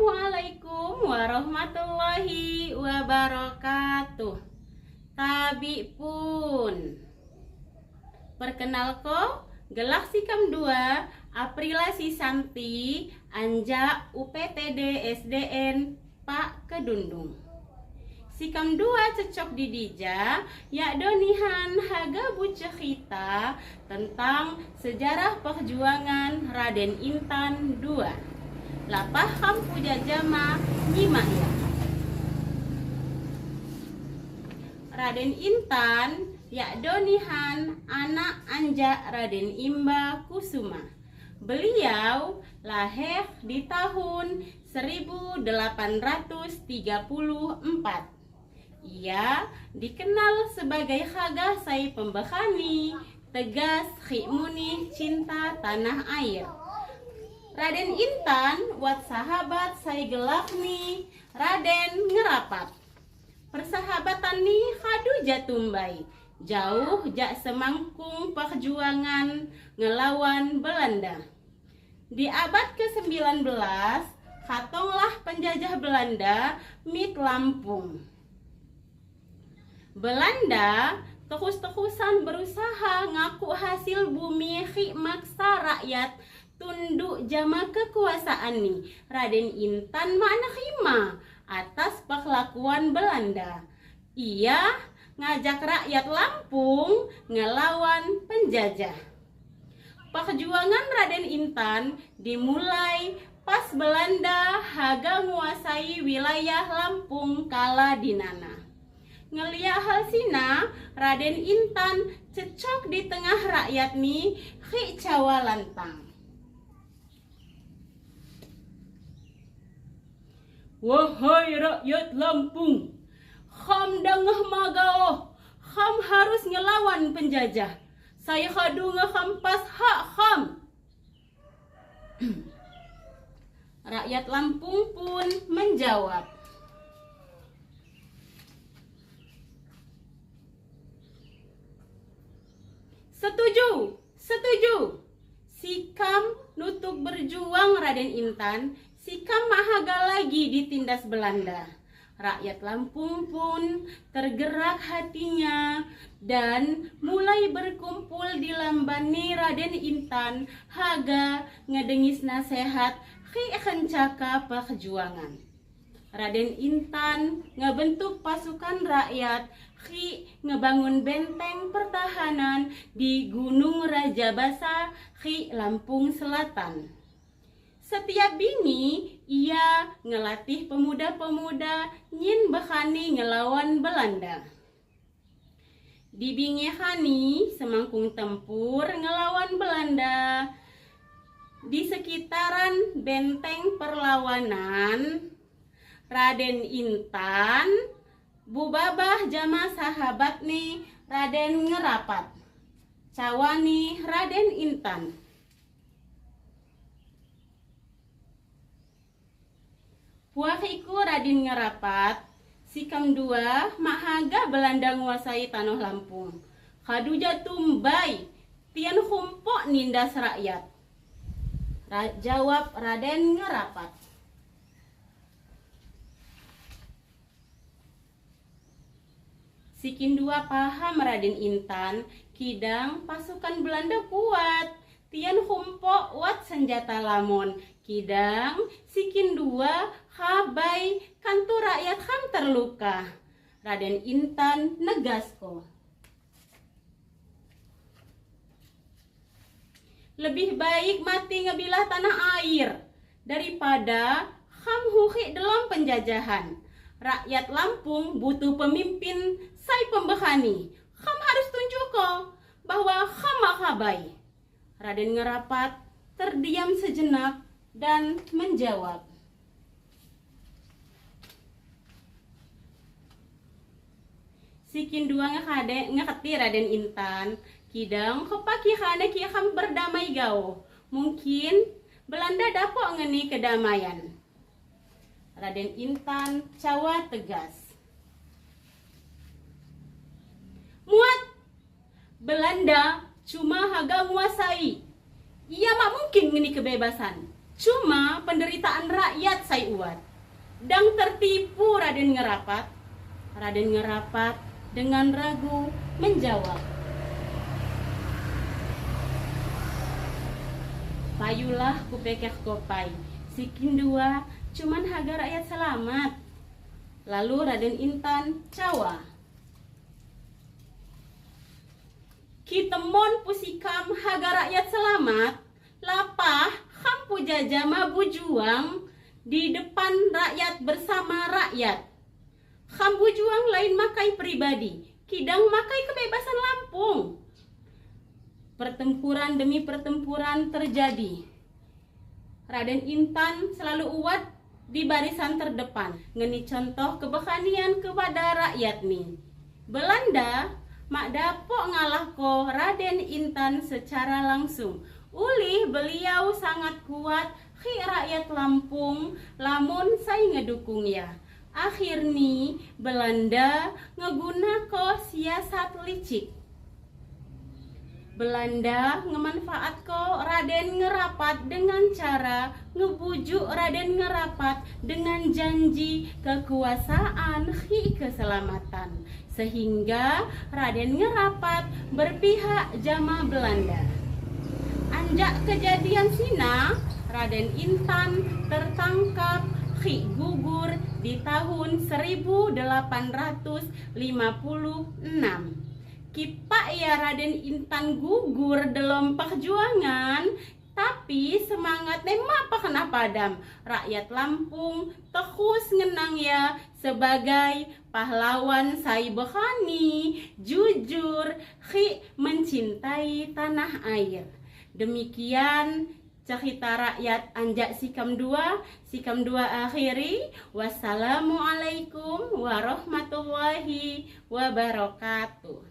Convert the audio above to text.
Assalamualaikum warahmatullahi wabarakatuh. Tabi pun. Perkenalko, Galaksi Kam 2, Aprila Sisanti, Anja UPTD SDN Pak Kedundung. Sikam 2 cecok didija, yak donihan haga bucehita tentang sejarah perjuangan Raden Intan II. Lapah kampu jajama nyimak ya. Raden Intan yak donihan anak anja Raden Imba Kusuma. Beliau lahir di tahun 1834. Ia dikenal sebagai Khaga Sai Pembekani, tegas khimuni cinta tanah air. Raden Intan wat sahabat sai gelakni Raden ngerapat. Persahabatan ni hadu jatumbai, jauh jak semangkung perjuangan ngelawan Belanda. Di abad ke-19, katonglah penjajah Belanda mit Lampung. Belanda terus-terusan berusaha ngaku hasil bumi maksa rakyat tunduk jama kekuasaan ni. Raden Intan makna khima atas perlakuan Belanda. Ia ngajak rakyat Lampung ngelawan penjajah. Perjuangan Raden Intan dimulai pas Belanda haga nguasai wilayah Lampung kala dinana. Ngelia halsina, Raden Intan cecok di tengah rakyat ni khi cawa lantang. Wahai rakyat Lampung, kham dangah magao, kham harus ngelawan penjajah. Saya hadu ngehampas hak kham. Rakyat Lampung pun menjawab, setuju, setuju. Sikam nutuk berjuang Raden Intan, sikam mahaga lagi ditindas Belanda. Rakyat Lampung pun tergerak hatinya dan mulai berkumpul di lambani Raden Intan haga ngedengis nasihat khi kencaka perjuangan. Raden Intan ngebentuk pasukan rakyat khi ngebangun benteng pertahanan di Gunung Rajabasa khi Lampung Selatan. Setiap bingi ia ngelatih pemuda-pemuda nyin bekani ngelawan Belanda. Di bingi hani semangkung tempur ngelawan Belanda. Di sekitaran benteng perlawanan, Raden Intan bubabah jama sahabat ni Raden ngerapat. Cawani Raden Intan. Puahiku Raden ngerapat, sikam 2 mahaga Belanda nguasai tanah Lampung. Kadu jatumbai, tian humpok nindas rakyat. Jawab Raden ngerapat. Sikin 2 paham Raden Intan, kidang pasukan Belanda kuat. Tian humpok wat senjata lamon. Kidang sikin 2 habai kantu rakyat ham terluka. Raden Intan negasko. Lebih baik mati ngebilah tanah air daripada ham huhi dalam penjajahan. Rakyat Lampung butuh pemimpin sai pembekani. Ham harus tunjukko bahwa ham makabai. Raden ngerapat terdiam sejenak dan menjawab, sikin 2 ngeketi Raden Intan, kidang kepaki khane ki ham berdamai gao. Mungkin Belanda dapok ngeni kedamaian. Raden Intan cawa tegas. Muat, Belanda cuma haga nguasai. Ia mak mungkin ngeni kebebasan. Cuma penderitaan rakyat sai uat. Dang tertipu Raden Ngerapat. Raden Ngerapat dengan ragu menjawab, "Payulah kupekeh kopai, sikin dua cuman haga rakyat selamat." Lalu Raden Intan cawa, "Kitemon pusikam haga rakyat selamat, lapah kampu jajah mabu juang di depan rakyat bersama rakyat. Kampu juang lain makai pribadi, kidang makai kebebasan Lampung." Pertempuran demi pertempuran terjadi. Raden Intan selalu uat di barisan terdepan, ngeni contoh kebekanian kepada rakyat nih. Belanda mak dapok ngalah ko Raden Intan secara langsung. Ulih beliau sangat kuat khi rakyat Lampung lamun saya ngedukung ya. Akhirnya Belanda ngeguna ko siasat licik. Belanda ngemanfaat ko Raden Ngerapat dengan cara ngebujuk Raden Ngerapat dengan janji kekuasaan hi keselamatan, sehingga Raden Ngerapat berpihak jama Belanda. Anjak kejadian sina, Raden Intan tertangkap hi gugur di tahun 1856. Kipak ya Raden Intan gugur dalam perjuangan, tapi semangatnya apa kena padam. Rakyat Lampung terus ngenang ya sebagai pahlawan sai bekani, jujur, khi mencintai tanah air. Demikian cerita rakyat anjak Sikam 2 akhiri. Wassalamualaikum warahmatullahi wabarakatuh.